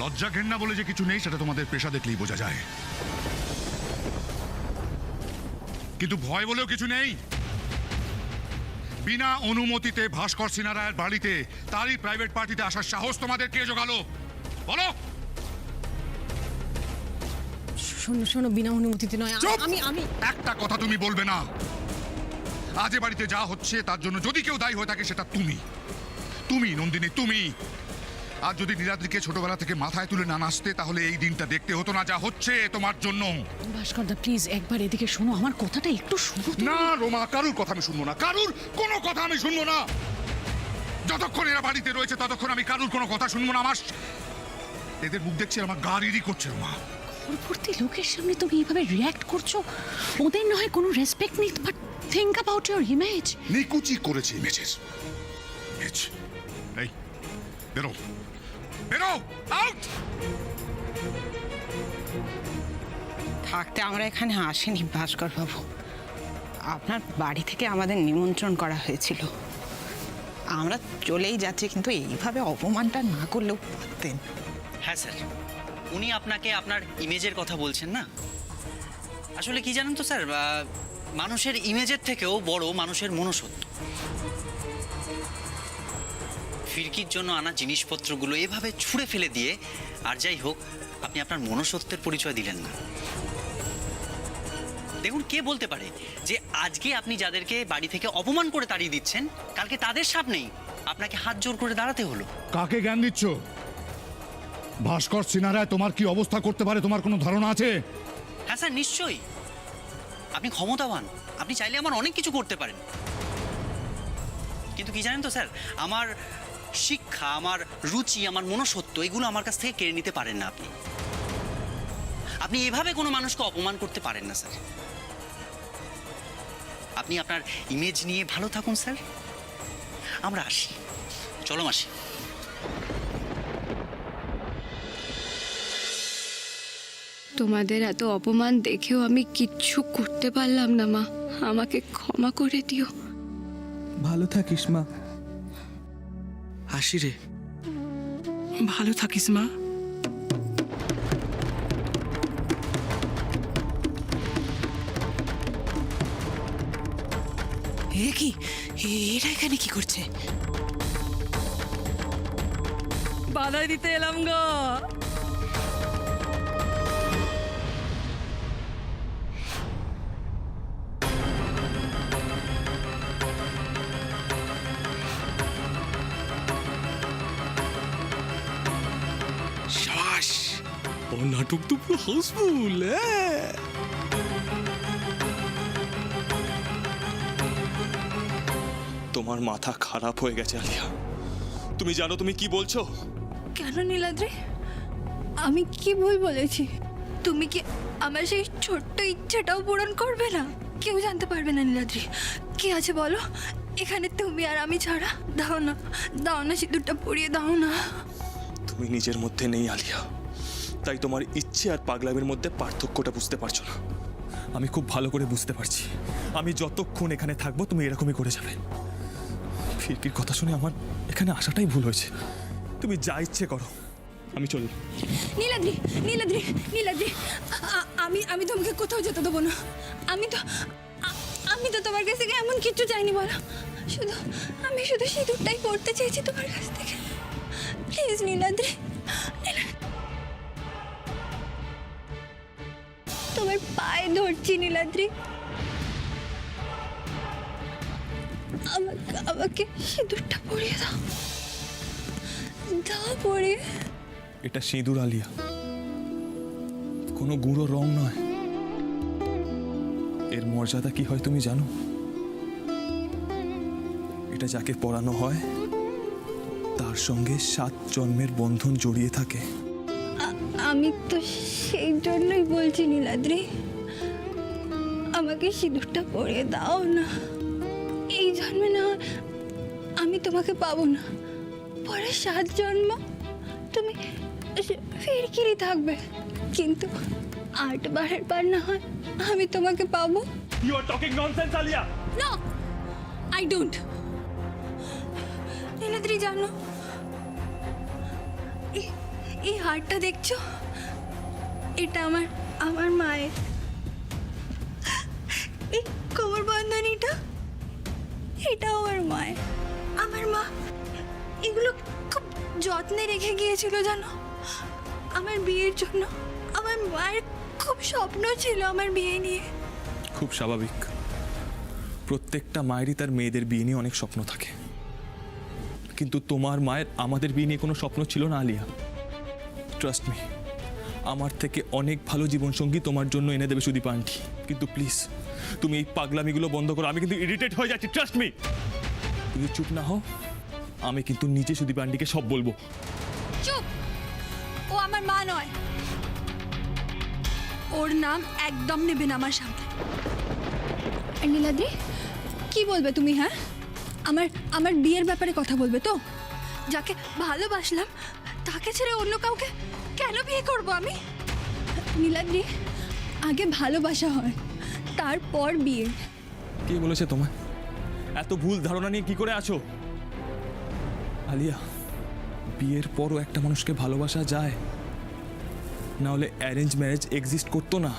লজ্জা ঘেন্না বলে যে কিছু নেই সেটা তোমাদের পেশা দেখলেই বোঝা যায়, কিন্তু ভয় বলেও কিছু নেই। বিনা অনুমতিতে ভাস্কর সিনহা রায়ের বাড়িতে তারই প্রাইভেট পার্টিতে আসার সাহস তোমাদের কে জোগালো বলো? শোনো শোনো, বিনা অনুমতিতে নয়। আমি একটা কথা তুমি বলবে না। আজ এ বাড়িতে যা হচ্ছে তার জন্য যদি কেউ দায়ী হয়ে থাকে সেটা তুমি নন্দিনী, তুমি। আর যদি নীলাদ্রিকে ছোটবেলা থেকে মাথায় তুলে না নাচতে তাহলে এই দিনটা দেখতে হতো না যা হচ্ছে তোমার জন্য। ভাস্কর দা প্লিজ একবার এদিকে শোনো, আমার কথাটা একটু শুনো। না রোমা, কারুর কথা আমি শুনবো না, কারুর কোনো কথা আমি শুনবো না। যতক্ষণ এরা বাড়িতে রয়েছে ততক্ষণ আমি কারুর কোনো কথা শুনবো না। আমার এদের মুখ দেখছি আমার গা রিরি করছে রোমা। পরবর্তী লোকের সামনে তুমি এইভাবে রিঅ্যাক্ট করছো, ওদের নয় কোনো রেসপেক্ট নেই, but think about your image. নিকুচি করেছে ইমেজের। এই বেরো বেরো, আউট। থাকতে আমরা এখানে আসিনি ভাস্কর বাবু, আপনার বাড়ি থেকে আমাদের নিমন্ত্রণ করা হয়েছিল। আমরা চলেই যাচ্ছি, কিন্তু এইভাবে অপমানটা না করলেও পারতেন। হ্যাঁ স্যার, উনি আপনাকে আপনার ইমেজের কথা বলছেন না। আসলে কি জানেন তো স্যার, মানুষের ইমেজের থেকেও বড় মানুষের মনুষ্যত্ব। ফিরকির জন্য আনা জিনিসপত্রগুলো এভাবে ছুঁড়ে ফেলে দিয়ে আর যাই হোক আপনি আপনার মনুষ্যত্বের পরিচয় দিলেন না। দেখুন, কে বলতে পারে যে আজকে আপনি যাদেরকে বাড়ি থেকে অপমান করে তাড়িয়ে দিচ্ছেন কালকে তাদের সামনেই আপনাকে হাত জোর করে দাঁড়াতে হলো। কাকে জ্ঞান দিচ্ছ? ভাস্কর সিনহা রায় তোমার কি অবস্থা করতে পারে তোমার কোনো ধারণা আছে? হ্যাঁ স্যার, নিশ্চয়ই। আপনি ক্ষমতাবান, আপনি চাইলে আমার অনেক কিছু করতে পারেন, কিন্তু কি জানেন তো স্যার, আমার শিক্ষা, আমার রুচি, আমার মনুষ্যত্ব এগুলো আমার কাছ থেকে কেড়ে নিতে পারেন না আপনি। আপনি এভাবে কোনো মানুষকে অপমান করতে পারেন না স্যার। আপনি আপনার ইমেজ নিয়ে ভালো থাকুন স্যার। আমরা আসি, চলো মাসি। তোমাদের এত অপমান দেখেও আমি কিচ্ছু করতে পারলাম না মা, আমাকে ক্ষমা করে দিও। ভালো থাকিস মা। আসি রে, ভালো থাকিস মা। এ কি, এরা এখানে কি করছে? বাধা দিতে এলাম গো। শাবাশ, ও নাটক তো পুরো হাউসফুল। তোমার মাথা খারাপ হয়ে গেছে আলিয়া। তুমি জানো তুমি কি বলছো? কেন নীলাদ্রি, আমি কি ভুল বলেছি? তুমি কি আমার সেই ছোট্ট ইচ্ছেটাও পূরণ করবে না? কেউ জানতে পারবে না নীলাদ্রি। কি আছে বলো এখানে, তুমি আর আমি ছাড়া? দাও না, দাও না, সিঁদুরটা পরিয়ে দাও না। তুমি নিজের মধ্যে নেই আলিয়া, তাই তোমার ইচ্ছে আর পাগলামির মধ্যে পার্থক্যটা বুঝতে পারছো না। আমি খুব ভালো করে বুঝতে পারছি, আমি যতক্ষণ এখানে থাকবো তুমি এরকমই করে যাবে। ফিরকির কথা শুনে আমার এখানে আসাটাই ভুল হয়েছে। তুমি যা ইচ্ছে করো, আমি চলি। নীলাদ্রি, নীলাদ্রি, নীলাদ্রি, আমি তোমাকে কোথাও যেতে দেবো না। আমি তো তোমার কাছ থেকে এমন কিছু চাইনি বলো। আমি শুধু সিঁদুরটাই পড়তে চেয়েছি তোমার কাছ থেকে। প্লিজ নীলাদ্রি, তোমার পায়ে ধরছি নীলাদ্রি, আমাকে সিঁদুরটা পরিয়ে দাও, দাও পরিয়ে। এটা সিঁদুর আলিয়া, কোনো গুঁড়ো রং নয়। এর মর্যাদা কি হয় তুমি জানো? এটা যাকে পরানো হয় তার সঙ্গে 7 জন্মের বন্ধন জড়িয়ে থাকে। আমি তো সেই জন্যই বলছি নীলাদ্রি, আমাকে সিঁদুরটা পরিয়ে দাও না। এই জন্মে না আমি তোমাকে পাবো না, পরে 7 জন্ম তুমি ফিরকিরি থাকবে, কিন্তু 8 বারের পার না হয় আমি তোমাকে পাবো। You are talking nonsense, Alia. No, I don't. Niladri জানো, এই হারটা দেখছো, এটা আমার আমার মায়ের। এই কোমর বন্ধনীটা, এটাও আমার মায়ের। আমার মা এগুলো খুব যত্নে রেখে গিয়েছিল জানো। আমার বিয়ের জন্য আমার মায়ের খুব স্বপ্ন ছিল আমার বিয়ে নিয়ে। খুব স্বাভাবিক, প্রত্যেকটা মায়েরই তার মেয়েদের বিয়ে নিয়ে অনেক স্বপ্ন থাকে, কিন্তু তোমার মায়ের আমাদের বিয়ে নিয়ে কোনো স্বপ্ন ছিল না আলিয়া। ট্রাস্ট মি, আমার থেকে অনেক ভালো জীবনসঙ্গী তোমার জন্য এনে দেবে সুদীপা আন্টি, কিন্তু প্লিজ তুমি এই পাগলামিগুলো বন্ধ করো। আমি কিন্তু ইরিটেট হয়ে যাচ্ছি, ট্রাস্ট মি। তুমি চুপ না হও, আমি কিন্তু নিজে সুদীপা আন্টিকে সব বলবো। চুপ, ও আমার মা নয়। ওর নাম একদম নেবে না আমার সামনে। নীলাদ্রি, কি বলবে তুমি? হ্যাঁ, আমার আমার বিয়ের ব্যাপারে কথা বলবে তো? যাকে ভালোবাসলাম তাকে ছেড়ে অন্য কাউকে কেন বিয়ে করব আমি? নীলাদ্রি, আগে ভালোবাসা হয়, তারপর বিয়ে। কে বলেছে তোমায়? এত ভুল ধারণা নিয়ে কি করে আছো আলিয়া? বিয়ের পরও একটা মানুষকে ভালোবাসা যায়, না হলে অ্যারেঞ্জ ম্যারেজ এক্সিস্ট করতো না।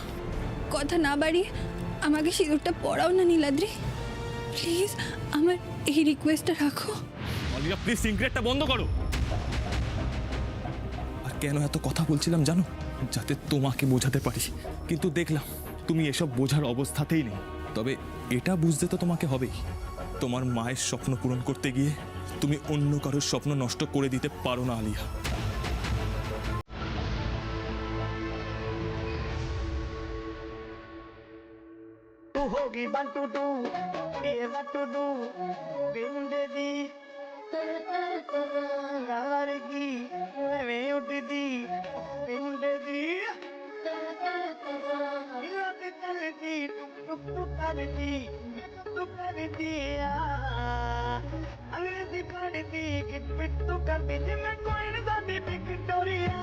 কথা না বাড়িয়ে আমাকে সিঁদুরটা পরাও না নীলাদ্রি, প্লিজ। আমার এই রিকোয়েস্টটা রাখো। আলিয়া প্লিজ, সিগারেটটা বন্ধ করো। আর কেন এত কথা বলছিলাম জানো? যাতে তোমাকে বোঝাতে পারি, কিন্তু দেখলাম তুমি এসব বোঝার অবস্থাতেই নেই। তবে এটা বুঝতে তো তোমাকে হবেই, তোমার মায়ের স্বপ্ন পূরণ করতে গিয়ে তুমি অন্য কারোর স্বপ্ন নষ্ট করে দিতে পারো না আলিয়া। तू होगी बंटू टू ये बंटू टू बिंदे दी गार की मैं उठती बिंदे दी चलती टुक टुक करती अंग्रेजी पढ़ती कि पिट्टू करती जिम्मे कोई नहीं दादी विक्टोरिया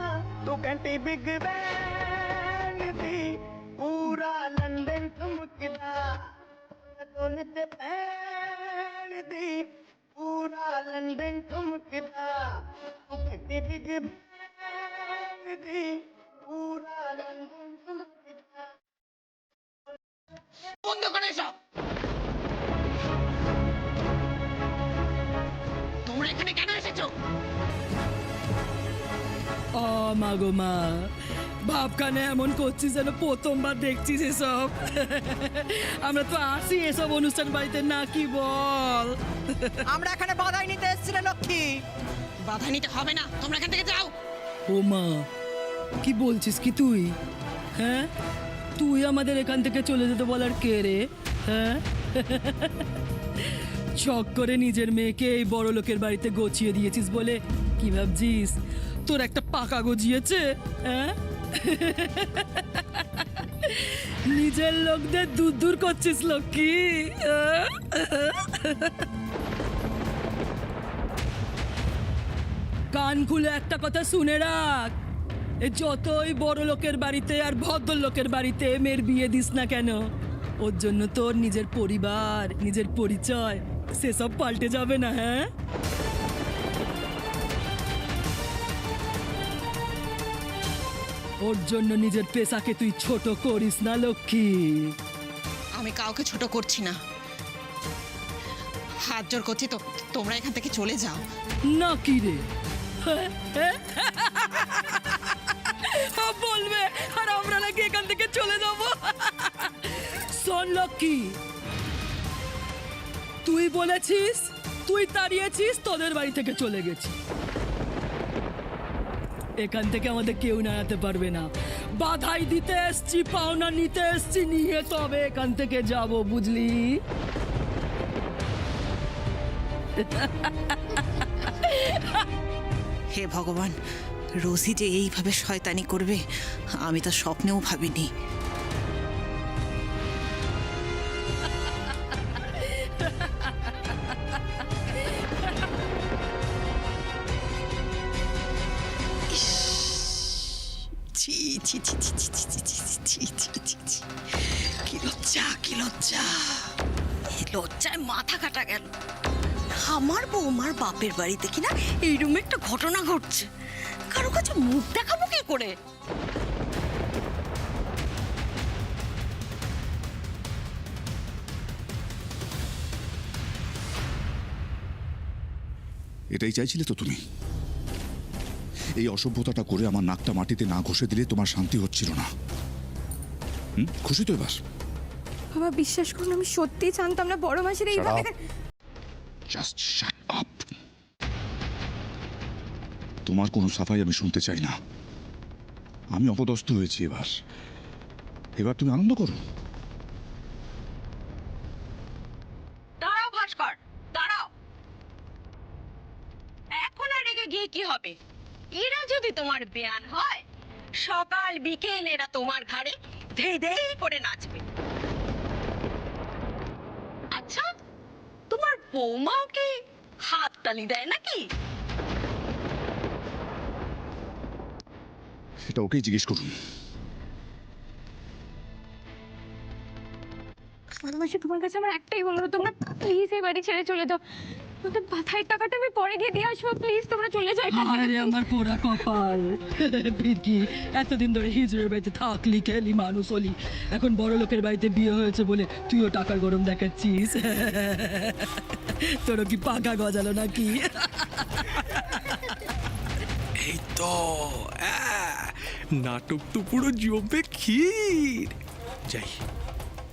तू घंटी बिग बैंड थी पूरा लंदन चमकदा दोनों ते बैंड थी पूरा लंदन चमकदा तू घंटी बिग बैंड थी पूरा लंदन चमकदा বন্ধ করে সব। তোমরা এখানে কেন এসেছো? ও মা গো মা, ভাবখানে এমন করছিস যেন প্রথমবার দেখছিস এসব। আমরা তো আসি এসব অনুষ্ঠান বাড়িতে নাকি বল? আমরা এখানে বাধাই নিতে এসেছি রে লক্ষ্মী। বাধা নিতে হবে না, তোমরা এখান থেকে যাও। ও মা, কি বলছিস কি তুই? হ্যাঁ, তুই আমাদের এখান থেকে চলে যেতে বলার কে রে? হ্যাঁ, শখ করে নিজের মেয়েকে এই বড় লোকের বাড়িতে গছিয়ে দিয়েছিস বলে কি ভাবছিস তোর একটা পাকা গজিয়েছে? হ্যাঁ, নিজের লোকদের দূর দূর করছিস লক্ষ্মী। কান খুলে একটা কথা শুনে রাখ, যতই বড় লোকের বাড়িতে আর ভদ্রলোকের বাড়িতে মেয়ের বিয়ে দিস না কেন, ওর জন্য তোর নিজের পরিবার, নিজের পরিচয় সেসব পাল্টে যাবে না। হ্যাঁ, ওর জন্য নিজের পেশাকে তুই ছোট করিস না লক্ষ্মী। আমি কাউকে ছোট করছি না, হাত জোর করছি তো তোমরা এখান থেকে চলে যাও। না কি রে? বলবে আর আমরা নাকি এখান থেকে চলে যাব? শোন লক্ষ্মী, তুই বলেছিস, তুই তাড়িয়েছিস, তোদের বাড়ি থেকে চলে গেছি। এখান থেকে আমাদের কেউ নাড়াতে পারবে না। বাধাই দিতে এসছি, পাওনা নিতে এসছি, নিয়ে তবে এখান থেকে যাব, বুঝলি? হে ভগবান, রোজি যে এইভাবে শয়তানি করবে আমি তো স্বপ্নেও ভাবিনি। ছি ছি ছি ছি ছি ছি ছি ছি ছি ছি ছি, কি লজ্জা, কি লজ্জা! এই লজ্জায় মাথা কাটা গেল। আমার বৌমার বাপের বাড়িতে কিনা এইরকম একটা ঘটনা ঘটছে, কারো কাছে মুখ দেখাবো কি করে? এটাই চাইছিলে তো তুমি? এই অসভ্যতাটা করে আমার নাকটা মাটিতে না ঘষে দিলে তোমার শান্তি হচ্ছিল না। খুশি তো এবার? বাবা বিশ্বাস করুন, আমি সত্যিই জানতাম না বড় মাসের এইভাবে। Just shut up. তোমার কোনো সাফাই আমি শুনতে চাই না। আমি অপদস্থ হয়েছি এবার। এবার তুমি আনন্দ করো। দাঁড়াও ভাস্কর, দাঁড়াও। এখন আর রেগে গিয়ে কি হবে? এরা যদি তোমার বেয়ান হয়, সকাল বিকেল এরা তোমার ঘাড়ে ধেই ধেই করে নাচবে। আচ্ছা, তোমার বৌমাও কি হাত তালি দেয় নাকি? সেটা ওকেই জিজ্ঞেস করুন। ভালোবাসি তোমার কাছে আমার একটাই বলো, তোমরা প্লিজ এই বাড়ি ছেড়ে চলে যাও। তোমাদের বাথায় টাকাটা আমি পরে গিয়ে দিয়ে আসবো, প্লিজ তোমরা চলে যাও এখান থেকে। আরে আমার পোড়া কপাল ফিরকি, এতদিন ধরে হিজড়ের বাড়িতে থাকলি, খেলি, মানুষ হলি, এখন বড় লোকের বাড়িতে বিয়ে হয়েছে বলে তুইও টাকার গরম দেখাচ্ছিস। তোরও কি পাকা গজালো নাকি? এই তো নাটক তো পুরো জমে ক্ষীর। যাই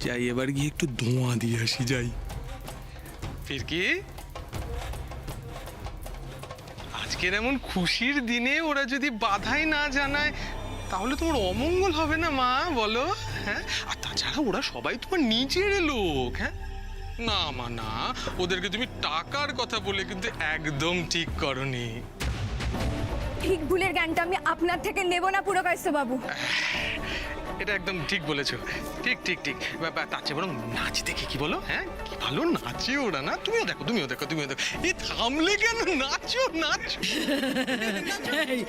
যাই, এবার গিয়ে একটু ধোঁয়া দিয়ে আসি। যাই। ফিরকি, আজকের এমন খুশির দিনে ওরা যদি বাধাই না জানায় তাহলে তোমার অমঙ্গল হবে না মা, বলো? হ্যাঁ, আর তাছাড়া ওরা সবাই তোমার নিজের লোক। হ্যাঁ না মা না, ওদেরকে তুমি টাকার কথা বলে কিন্তু একদম ঠিক করনি। ঠিক ভুলের জ্ঞানটা আমি আপনার থেকে নেব না পুরকায়স্থ বাবু। এটা একদম ঠিক বলেছো। ঠিক ঠিক ঠিক। তার চেয়ে বরং নাচ দেখে কি বলো? হ্যাঁ, কি ভালো নাচে ওরা না? তুমিও দেখো, তুমিও দেখো, তুমিও দেখো। এই থামলে কেন? নাচো নাচো। এই,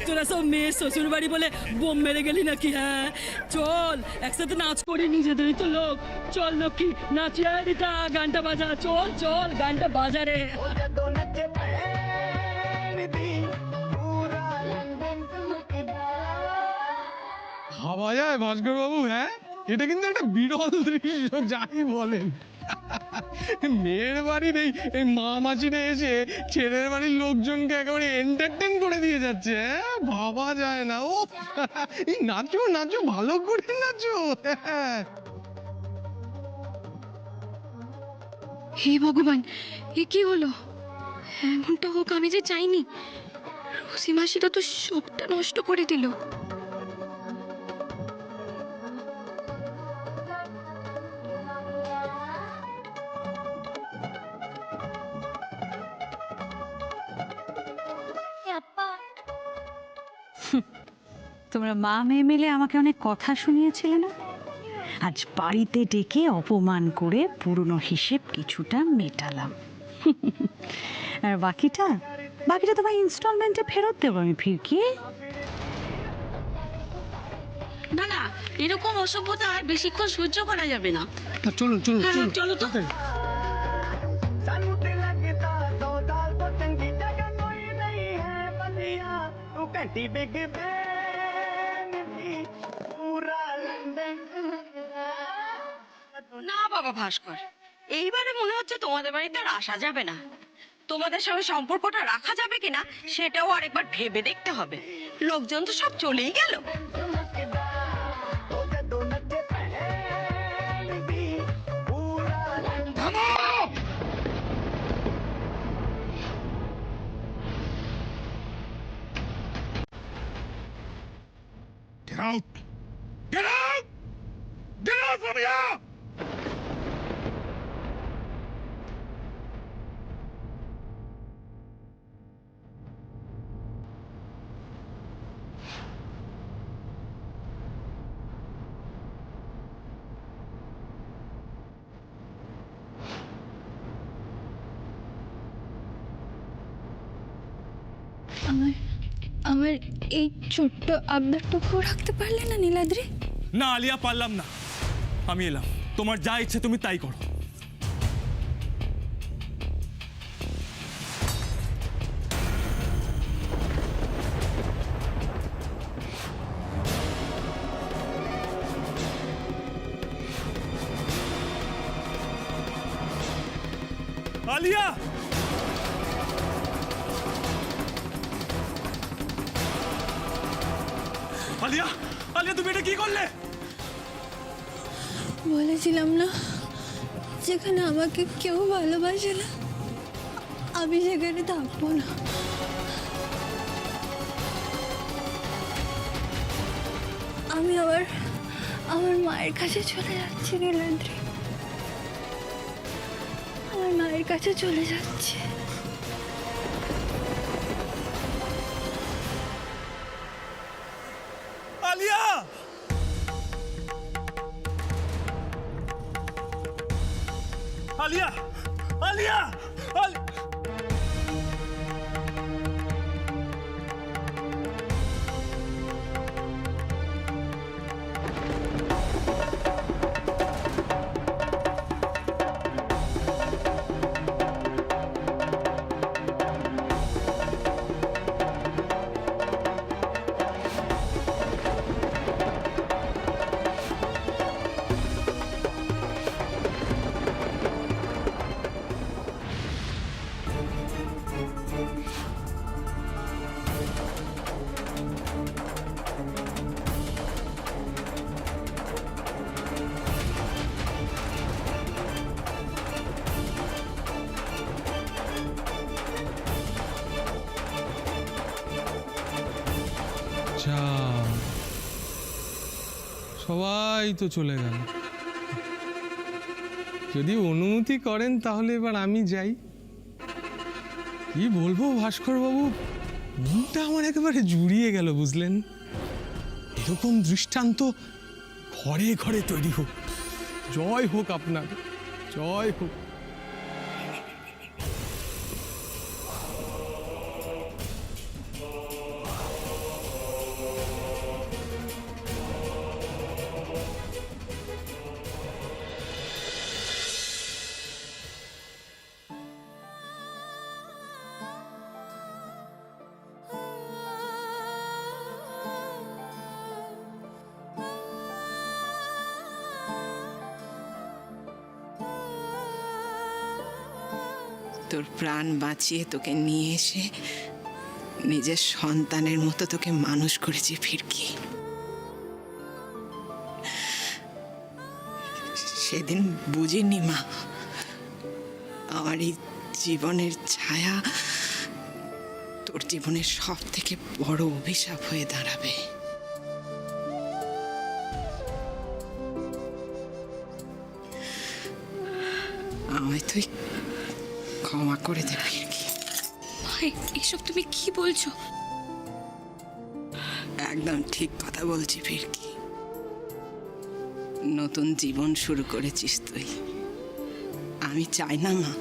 তোরা সব মেয়ের শ্বশুর বাড়ি বলে বোম মেরে গেলি নাকি? হ্যাঁ চল একসাথে নাচ করি, নিজেদেরই তো লোক। চল নাকি নাচিয়ে রিতা, গানটা বাজা। চল চল, গানটা বাজা রে। ভাবা যায় ভাস্কর বাবু? হ্যাঁ, এটা কিন্তু একটা বিরল দৃশ্য, যাই বলেন। মেয়ের বাড়ির এই মা মাসিরা এসে ছেলের বাড়ির লোকজনকে একেবারে এন্টারটেইন করে দিয়ে যাচ্ছে। হ্যাঁ, ভাবা যায় না। ও এই নাচো নাচো, ভালো করে নাচো। হে ভগবান, এ কি হলো? এমনটা হোক আমি যে চাইনি। রসি মাসিটা তো সবটা নষ্ট করে দিল। তোমরা মা মেয়ে মিলে আমাকে অনেক কথা শুনিয়েছিলে না? আজ বাড়িতে ডেকে অপমান করে পুরনো হিসেব কিছুটা মেটালাম। আর বাকিটা তোমার ইনস্টলমেন্টে ফেরত দেবো আমি, ফিরকি। না না, এরকম অসভ্যতা আর বেশিক্ষণ সহ্য করা যাবে না। চলুন চলুন হ্যাঁ, চলো তো। सानू ते लगता 2 साल तो चंगी जगह कोई नहीं है बलिया तू कहती बिग बैन भी पूरा लंदन। না বাবা ভাস্কর, এইবারে মনে হচ্ছে তোমাদের বাড়িতে আর আসা যাবে না। তোমাদের সঙ্গে সম্পর্কটা রাখা যাবে কিনা সেটাও আরেকবার ভেবে দেখতে হবে। লোকজন তো সব চলেই গেল। Get out! Get out! Get out from here! আমার এই ছোট্ট আবদারটুকু রাখতে পারলে না নীলাদ্রি? না আলিয়া, পারলাম না। আমি এলাম, তোমার যা ইচ্ছে তুমি তাই করো। আলিয়া! আলিয়া! আলিয়া, তুমি এটা কি করলে? বলেছিলাম না, যেখানে আমাকে কেউ ভালোবাসে না আমি সেখানে থাকবো না। আমি আমার মায়ের কাছে চলে যাচ্ছি নীলাদ্রি, আমার মায়ের কাছে চলে যাচ্ছি। আলিয়া! আলিয়া! আলিয়া! আলি- আচ্ছা, সবাই তো চলে গেল। যদি অনুমতি করেন তাহলে এবার আমি যাই। কি বলবো ভাস্কর বাবু, মনটা আমার একেবারে জুড়িয়ে গেল, বুঝলেন? এরকম দৃষ্টান্ত ঘরে ঘরে তৈরি হোক। জয় হোক আপনার, জয় হোক। তোর প্রাণ বাঁচিয়ে তোকে নিয়ে এসে নিজের সন্তানের মতো তোকে মানুষ করেছি ফিরকি। সেদিন বুঝিনি মা, আমার এই জীবনের ছায়া তোর জীবনের সব থেকে বড় অভিশাপ হয়ে দাঁড়াবে। আমায় তুই ক্ষমা করে দে ফিরকি। ভাই, এসব তুমি কি বলছো? একদম ঠিক কথা বলছি ফিরকি। নতুন জীবন শুরু করেছিস তুই। আমি চাই না মা,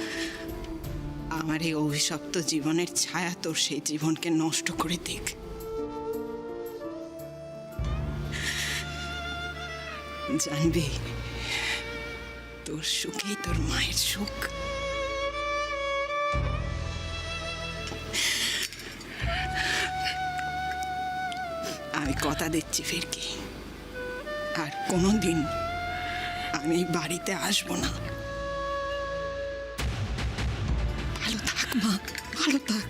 আমার এই অভিশপ্ত জীবনের ছায়া তোর সেই জীবনকে নষ্ট করে দিক। জানবি, তোর সুখেই তোর মায়ের সুখ। আমি কথা দিচ্ছি ফিরকি, আর কোনোদিন আমি বাড়িতে আসবো না। ভালো থাক মা, ভালো থাক।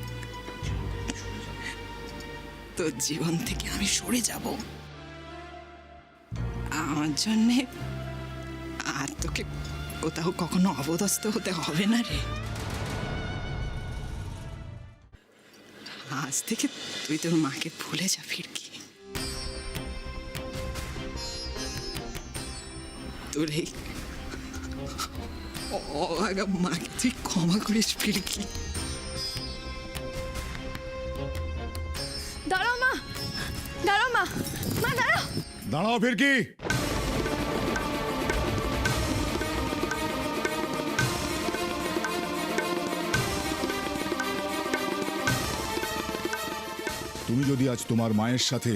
তোর জীবন থেকে আমি সরে যাব। আমার জন্যে আর তোকে কোথাও কখনো অবদস্থ হতে হবে না রে। আজ থেকে তুই তোর মাকে ভুলে যা ফিরকি। তোর এই অভাগা মাকে তুই ক্ষমা করিস ফিরকি। দাঁড়াও মা, দাঁড়াও মা, মা দাঁড়াও। দাঁড়াও ফিরকি। তুমি যদি আজ তোমার মায়ের সাথে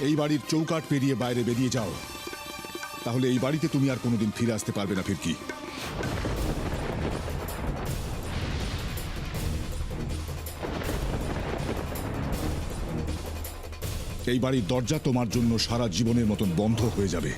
এই বাড়ির চৌকাঠ পেরিয়ে বাইরে বেরিয়ে যাও, তাহলে এই বাড়িতে তুমি আর কোনোদিন ফিরে আসতে পারবে না ফিরকি। এই বাড়ির দরজা তোমার জন্য সারা জীবনের মতন বন্ধ হয়ে যাবে।